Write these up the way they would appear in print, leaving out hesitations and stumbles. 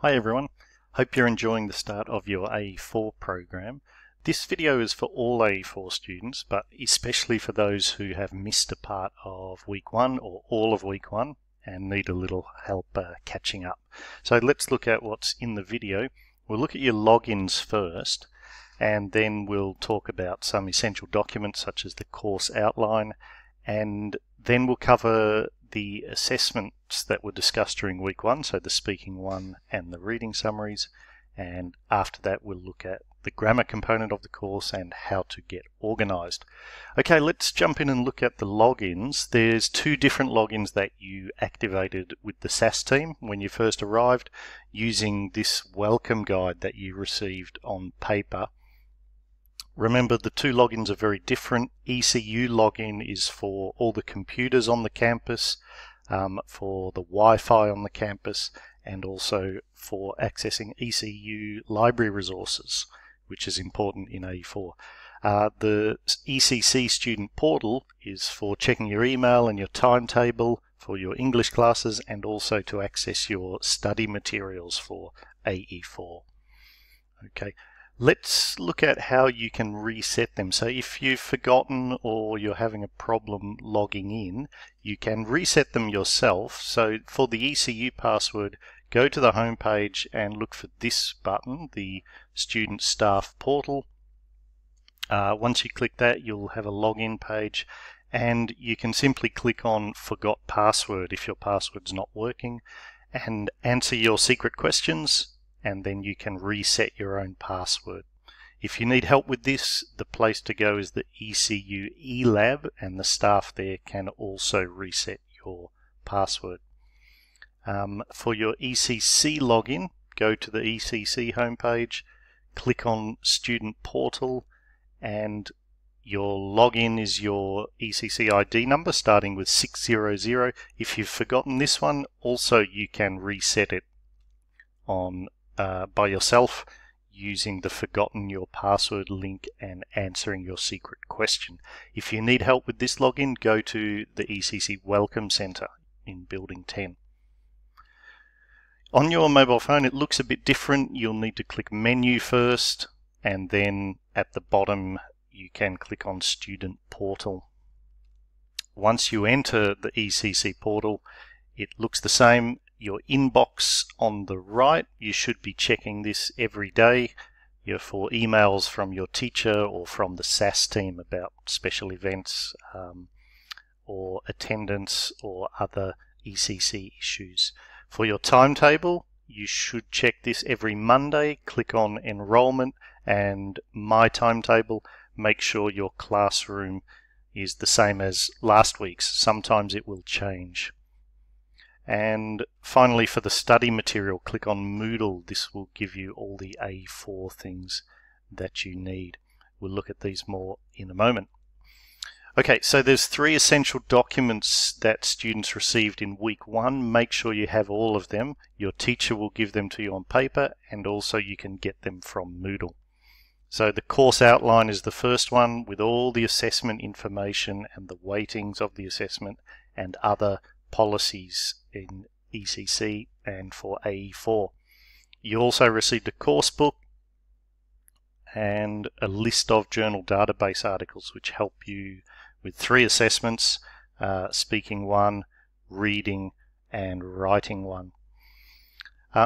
Hi everyone, hope you're enjoying the start of your AE4 program. This video is for all AE4 students, but especially for those who have missed a part of week 1 or all of week 1 and need a little help catching up. So let's look at what's in the video. We'll look at your logins first, and then we'll talk about some essential documents such as the course outline, and then we'll cover the assessments that were discussed during week 1, so the speaking one and the reading summaries, and after that we'll look at the grammar component of the course and how to get organized. Okay, let's jump in and look at the logins. There's 2 different logins that you activated with the SAS team when you first arrived using this welcome guide that you received on paper. Remember, the 2 logins are very different. ECU login is for all the computers on the campus, for the Wi-Fi on the campus, and also for accessing ECU library resources, which is important in AE4. The ECC student portal is for checking your email and your timetable for your English classes, and also to access your study materials for AE4. Okay. Let's look at how you can reset them. So if you've forgotten or you're having a problem logging in, you can reset them yourself. So for the ECU password, go to the home page and look for this button, the Student Staff Portal. Once you click that, you'll have a login page, and you can simply click on Forgot Password if your password's not working, and answer your secret questions, and then you can reset your own password. If you need help with this, the place to go is the ECU eLab, and the staff there can also reset your password. For your ECC login, go to the ECC homepage, click on Student Portal, and your login is your ECC ID number starting with 600. If you've forgotten this one, also you can reset it by yourself using the Forgotten Your Password link and answering your secret question. If you need help with this login, go to the ECC Welcome Center in Building 10. On your mobile phone it looks a bit different. You'll need to click Menu first, and then at the bottom you can click on Student Portal. Once you enter the ECC portal, it looks the same. Your inbox on the right, you should be checking this every day for emails from your teacher or from the SAS team about special events or attendance or other ECC issues. For your timetable, you should check this every Monday. Click on Enrollment and My Timetable. Make sure your classroom is the same as last week's. Sometimes it will change. And finally, for the study material, click on Moodle. This will give you all the AE4 things that you need. We'll look at these more in a moment. Okay, so there's 3 essential documents that students received in week 1. Make sure you have all of them. Your teacher will give them to you on paper, and also you can get them from Moodle. So the course outline is the first one with all the assessment information and the weightings of the assessment and other policies in ECC and for AE4. You also received a course book and a list of journal database articles which help you with 3 assessments, speaking 1, reading and writing 1.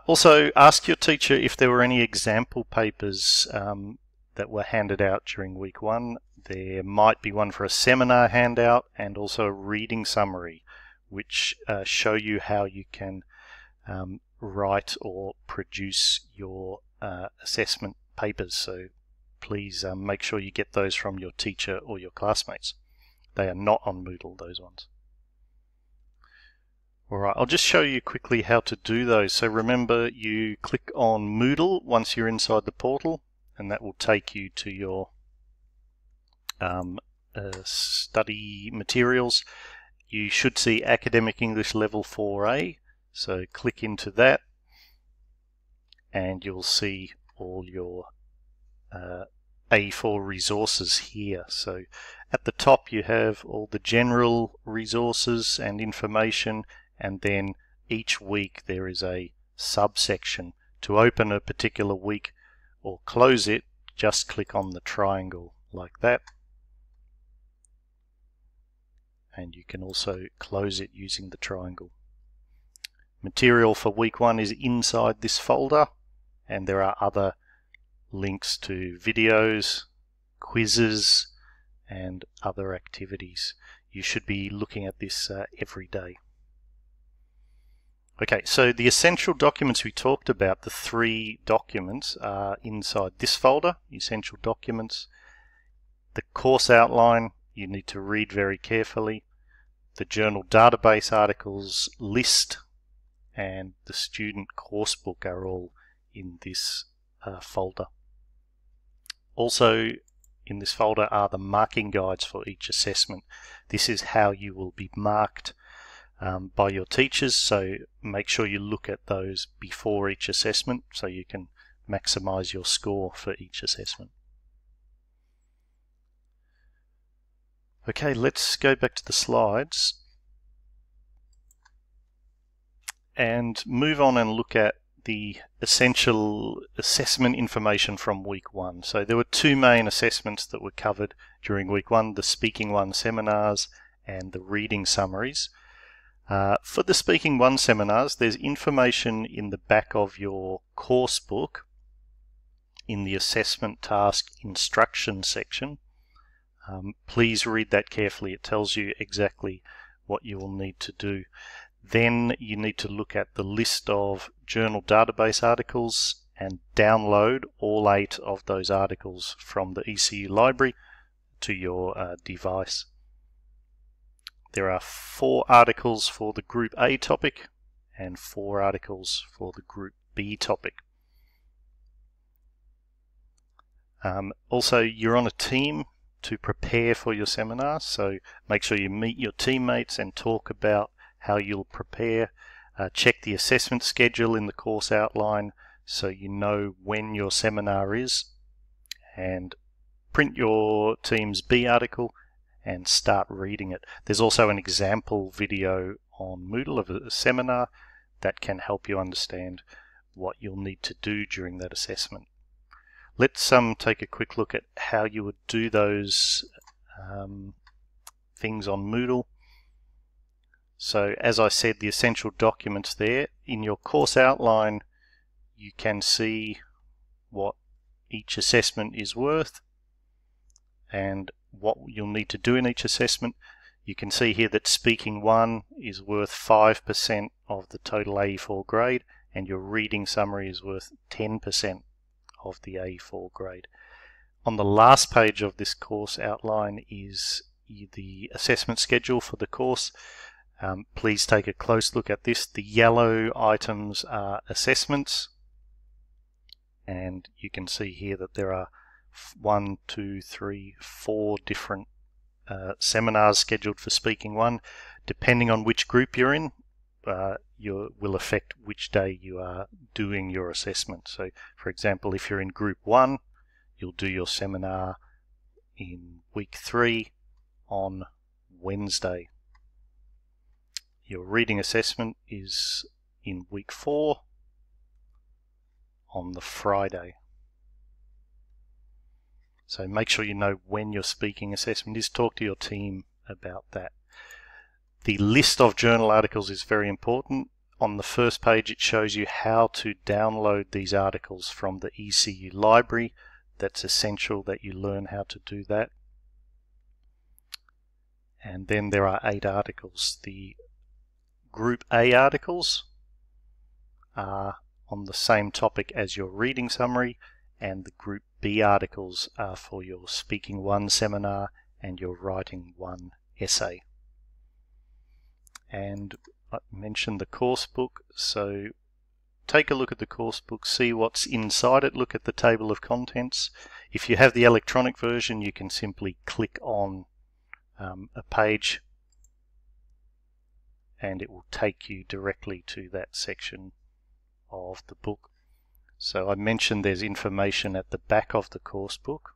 Also ask your teacher if there were any example papers that were handed out during week 1. There might be one for a seminar handout and also a reading summary, which show you how you can write or produce your assessment papers. So please make sure you get those from your teacher or your classmates. They are not on Moodle, those ones. Alright, I'll just show you quickly how to do those. So remember, you click on Moodle once you're inside the portal, and that will take you to your study materials. You should see Academic English Level 4A, so click into that and you'll see all your AE4 resources here. So at the top you have all the general resources and information, and then each week there is a subsection To open a particular week or close it, just click on the triangle like that. And you can also close it using the triangle. Material for week 1 is inside this folder, and there are other links to videos, quizzes, and other activities. You should be looking at this every day. Okay, so the essential documents we talked about, the 3 documents, are inside this folder, essential documents. The course outline you need to read very carefully. The journal database articles list and the student coursebook are all in this folder. Also in this folder are the marking guides for each assessment. This is how you will be marked by your teachers, so make sure you look at those before each assessment so you can maximize your score for each assessment. Okay, let's go back to the slides and move on and look at the essential assessment information from week 1. So there were 2 main assessments that were covered during week 1, the Speaking 1 seminars and the reading summaries. For the Speaking 1 seminars, there's information in the back of your course book in the assessment task instruction section. Please read that carefully. It tells you exactly what you will need to do. Then you need to look at the list of journal database articles and download all 8 of those articles from the ECU library to your device. There are 4 articles for the Group A topic and 4 articles for the Group B topic. Also, you're on a team to prepare for your seminar, so make sure you meet your teammates and talk about how you'll prepare. Check the assessment schedule in the course outline so you know when your seminar is, and print your team's B article and start reading it. There's also an example video on Moodle of a seminar that can help you understand what you'll need to do during that assessment. Let's take a quick look at how you would do those things on Moodle. So as I said, the essential documents there. In your course outline, you can see what each assessment is worth and what you'll need to do in each assessment. You can see here that Speaking 1 is worth 5% of the total AE4 grade, and your reading summary is worth 10% of the AE4 grade. On the last page of this course outline is the assessment schedule for the course. Please take a close look at this. The yellow items are assessments, and you can see here that there are 1, 2, 3, 4 different seminars scheduled for Speaking 1. Depending on which group you're in, will affect which day you are doing your assessment. So for example, if you're in Group 1, you'll do your seminar in week 3 on Wednesday. Your reading assessment is in week 4 on the Friday. So make sure you know when your speaking assessment is. Talk to your team about that. The list of journal articles is very important. On the first page, it shows you how to download these articles from the ECU library. That's essential that you learn how to do that. And then there are 8 articles. The Group A articles are on the same topic as your reading summary, and the Group B articles are for your Speaking 1 seminar and your Writing 1 essay. And I mentioned the course book, so take a look at the course book, see what's inside it, look at the table of contents. If you have the electronic version, you can simply click on a page and it will take you directly to that section of the book. So I mentioned there's information at the back of the course book.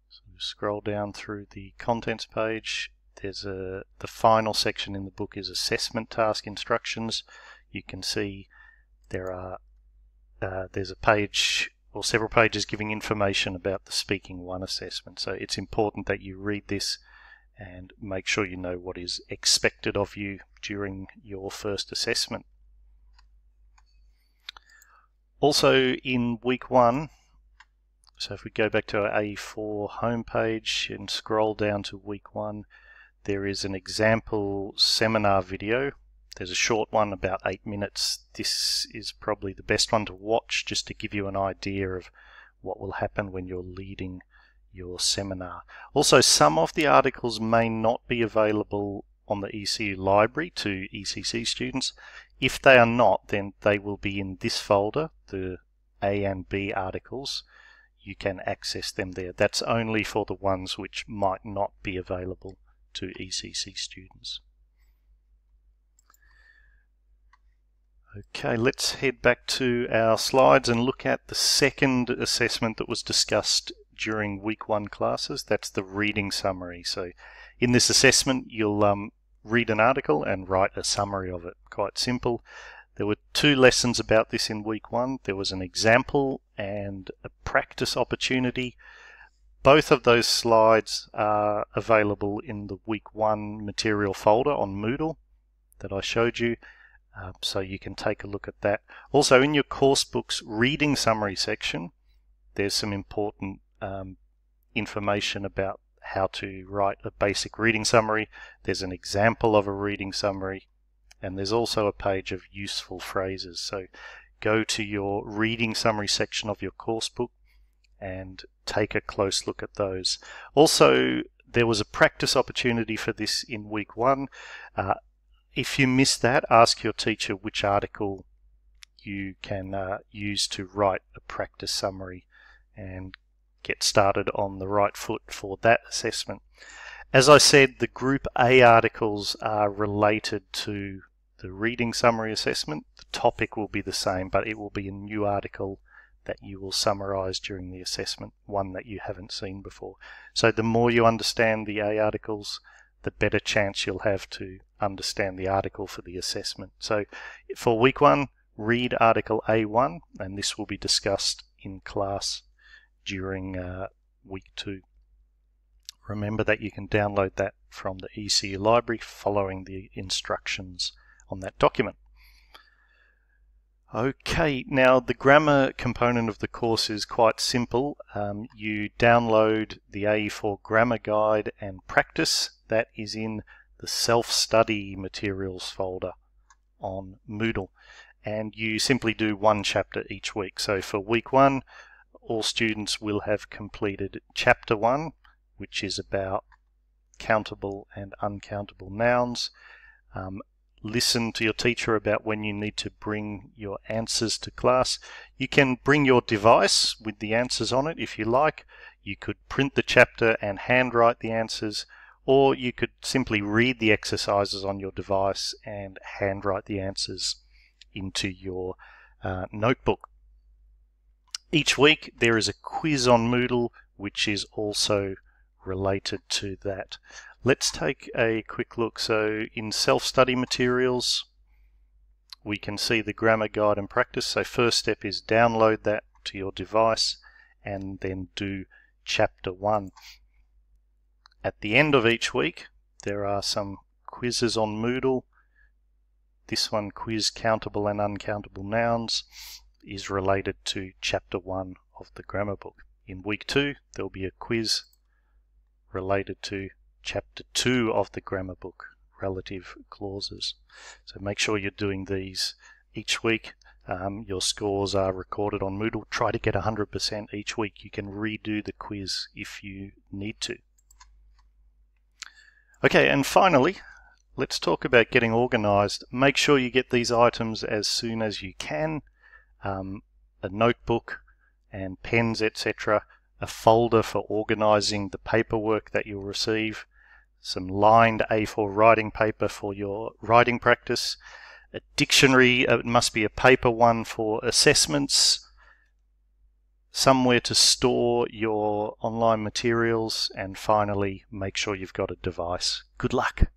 So scroll down through the contents page The final section in the book is assessment task instructions. You can see there's a page or several pages giving information about the Speaking 1 assessment. So it's important that you read this and make sure you know what is expected of you during your first assessment. Also in week 1, so if we go back to our AE4 homepage and scroll down to week 1, there is an example seminar video. There's a short one, about 8 minutes. This is probably the best one to watch just to give you an idea of what will happen when you're leading your seminar. Also, some of the articles may not be available on the ECU library to ECC students. If they are not, then they will be in this folder, the A and B articles. You can access them there. That's only for the ones which might not be available to ECC students. Okay, let's head back to our slides and look at the second assessment that was discussed during week 1 classes. That's the reading summary. So in this assessment, you'll read an article and write a summary of it. Quite simple. There were 2 lessons about this in week 1. There was an example and a practice opportunity. Both of those slides are available in the week 1 material folder on Moodle that I showed you. So you can take a look at that. Also, in your course book's reading summary section, there's some important information about how to write a basic reading summary. There's an example of a reading summary, and there's also a page of useful phrases. So go to your reading summary section of your course book and take a close look at those. Also, there was a practice opportunity for this in week 1. If you missed that, ask your teacher which article you can use to write a practice summary and get started on the right foot for that assessment. As I said, the Group A articles are related to the reading summary assessment. The topic will be the same, but it will be a new article that you will summarize during the assessment, one that you haven't seen before. So the more you understand the A articles, the better chance you'll have to understand the article for the assessment. So for week 1, read article A1, and this will be discussed in class during week 2. Remember that you can download that from the ECU library following the instructions on that document. Okay, now the grammar component of the course is quite simple. You download the AE4 grammar guide and practice. That is in the self-study materials folder on Moodle. And you simply do 1 chapter each week. So for week 1, all students will have completed chapter 1, which is about countable and uncountable nouns. Listen to your teacher about when you need to bring your answers to class. You can bring your device with the answers on it if you like. You could print the chapter and handwrite the answers, or you could simply read the exercises on your device and handwrite the answers into your notebook. Each week there is a quiz on Moodle which is also related to that. Let's take a quick look. So in self-study materials, we can see the grammar guide and practice. So first step is download that to your device and then do chapter 1. At the end of each week, there are some quizzes on Moodle. This one, quiz countable and uncountable nouns, is related to chapter 1 of the grammar book. In week 2, there'll be a quiz related to chapter 2 of the grammar book, relative clauses. So make sure you're doing these each week. Your scores are recorded on Moodle. Try to get 100% each week. You can redo the quiz if you need to. Okay, and finally, let's talk about getting organized. Make sure you get these items as soon as you can. A notebook and pens, etc. A folder for organizing the paperwork that you'll receive. Some lined A4 writing paper for your writing practice. A dictionary, it must be a paper one for assessments. somewhere to store your online materials, and finally, make sure you've got a device. Good luck.